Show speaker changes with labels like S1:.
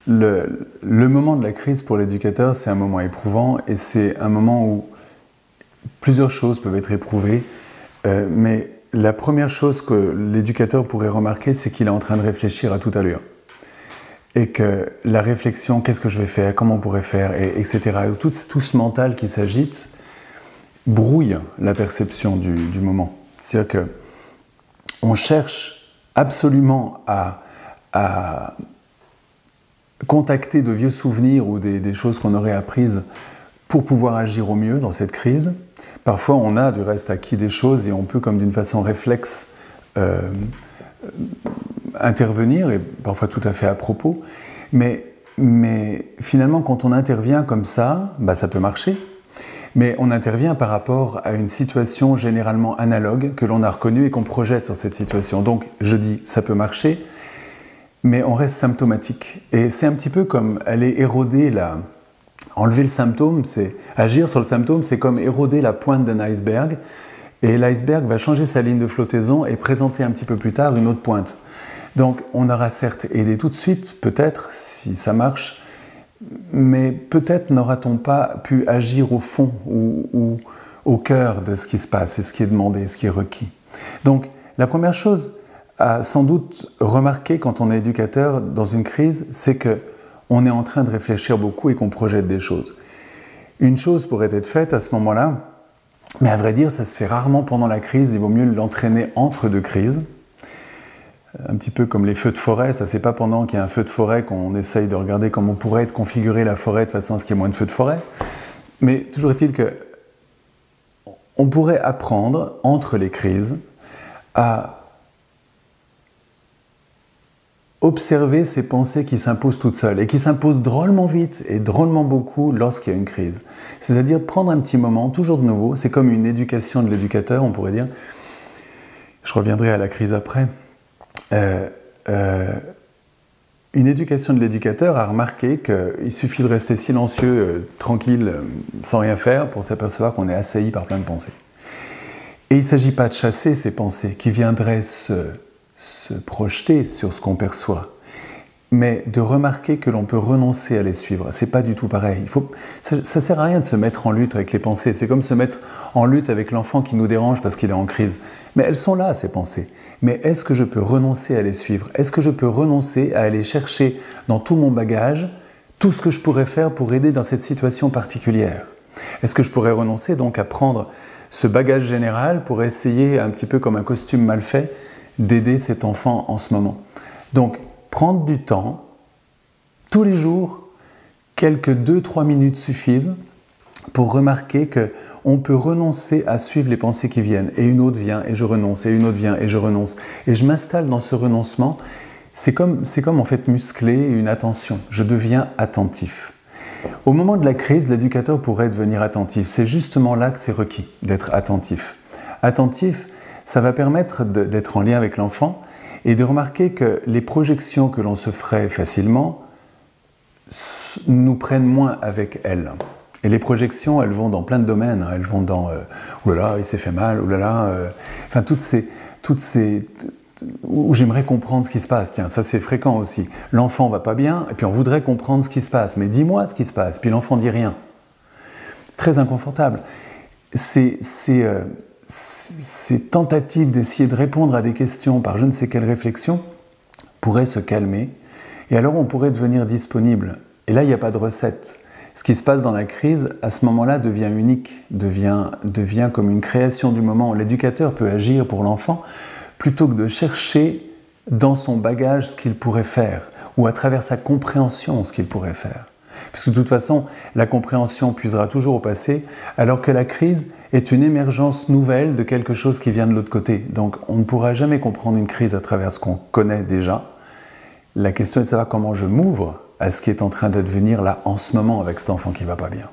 S1: Le moment de la crise pour l'éducateur, c'est un moment éprouvant et c'est un moment où plusieurs choses peuvent être éprouvées, mais la première chose que l'éducateur pourrait remarquer, c'est qu'il est en train de réfléchir à toute allure. Et que la réflexion, qu'est-ce que je vais faire, comment on pourrait faire, etc. Et tout ce mental qui s'agite brouille la perception du moment. C'est-à-dire qu'on cherche absolument à contacter de vieux souvenirs ou des choses qu'on aurait apprises pour pouvoir agir au mieux dans cette crise. Parfois, on a du reste acquis des choses et on peut, comme d'une façon réflexe, intervenir, et parfois tout à fait à propos. Mais finalement, quand on intervient comme ça, ça peut marcher. Mais on intervient par rapport à une situation généralement analogue que l'on a reconnue et qu'on projette sur cette situation. Donc, je dis, ça peut marcher, mais on reste symptomatique. Et c'est un petit peu comme aller éroder enlever le symptôme, agir sur le symptôme, c'est comme éroder la pointe d'un iceberg. Et l'iceberg va changer sa ligne de flottaison et présenter un petit peu plus tard une autre pointe. Donc, on aura certes aidé tout de suite, peut-être, si ça marche, mais peut-être n'aura-t-on pas pu agir au fond ou au cœur de ce qui se passe, et ce qui est demandé, ce qui est requis. Donc, la première chose à sans doute remarquer quand on est éducateur dans une crise, c'est qu'on est en train de réfléchir beaucoup et qu'on projette des choses. Une chose pourrait être faite à ce moment-là, mais à vrai dire, ça se fait rarement pendant la crise, il vaut mieux l'entraîner entre deux crises. Un petit peu comme les feux de forêt, ça c'est pas pendant qu'il y a un feu de forêt qu'on essaye de regarder comment pourrait être configurée la forêt de façon à ce qu'il y ait moins de feux de forêt. Mais toujours est-il qu'on pourrait apprendre, entre les crises, à observer ces pensées qui s'imposent toutes seules et qui s'imposent drôlement vite et drôlement beaucoup lorsqu'il y a une crise. C'est-à-dire prendre un petit moment, toujours de nouveau, c'est comme une éducation de l'éducateur, on pourrait dire. Je reviendrai à la crise après. Une éducation de l'éducateur a remarqué qu'il suffit de rester silencieux, tranquille, sans rien faire pour s'apercevoir qu'on est assailli par plein de pensées. Et il ne s'agit pas de chasser ces pensées qui viendraient se projeter sur ce qu'on perçoit, mais de remarquer que l'on peut renoncer à les suivre. C'est pas du tout pareil. Ça sert à rien de se mettre en lutte avec les pensées. C'est comme se mettre en lutte avec l'enfant qui nous dérange parce qu'il est en crise. Mais elles sont là, ces pensées. Mais est-ce que je peux renoncer à les suivre? Est-ce que je peux renoncer à aller chercher dans tout mon bagage tout ce que je pourrais faire pour aider dans cette situation particulière? Est-ce que je pourrais renoncer donc à prendre ce bagage général pour essayer, un petit peu comme un costume mal fait, d'aider cet enfant en ce moment? Donc, prendre du temps, tous les jours, quelques 2-3 minutes suffisent pour remarquer qu'on peut renoncer à suivre les pensées qui viennent. Et une autre vient et je renonce, et une autre vient et je renonce. Et je m'installe dans ce renoncement. C'est comme en fait muscler une attention. Je deviens attentif. Au moment de la crise, l'éducateur pourrait devenir attentif. C'est justement là que c'est requis, d'être attentif. Attentif, ça va permettre d'être en lien avec l'enfant et de remarquer que les projections que l'on se ferait facilement nous prennent moins avec elles. Et les projections, elles vont dans plein de domaines. Elles vont dans « oulala, il s'est fait mal, oulala enfin toutes ces où j'aimerais comprendre ce qui se passe. Tiens, ça c'est fréquent aussi. L'enfant va pas bien, et puis on voudrait comprendre ce qui se passe. Mais dis-moi ce qui se passe. Puis l'enfant dit rien. Très inconfortable. Ces tentatives d'essayer de répondre à des questions par je ne sais quelle réflexion pourraient se calmer. Et alors on pourrait devenir disponible. Et là, il n'y a pas de recette. Ce qui se passe dans la crise, à ce moment-là, devient unique, devient comme une création du moment. L'éducateur peut agir pour l'enfant plutôt que de chercher dans son bagage ce qu'il pourrait faire, ou à travers sa compréhension ce qu'il pourrait faire. Parce que de toute façon, la compréhension puisera toujours au passé, alors que la crise est une émergence nouvelle de quelque chose qui vient de l'autre côté. Donc on ne pourra jamais comprendre une crise à travers ce qu'on connaît déjà. La question est de savoir comment je m'ouvre à ce qui est en train d'advenir là en ce moment avec cet enfant qui ne va pas bien.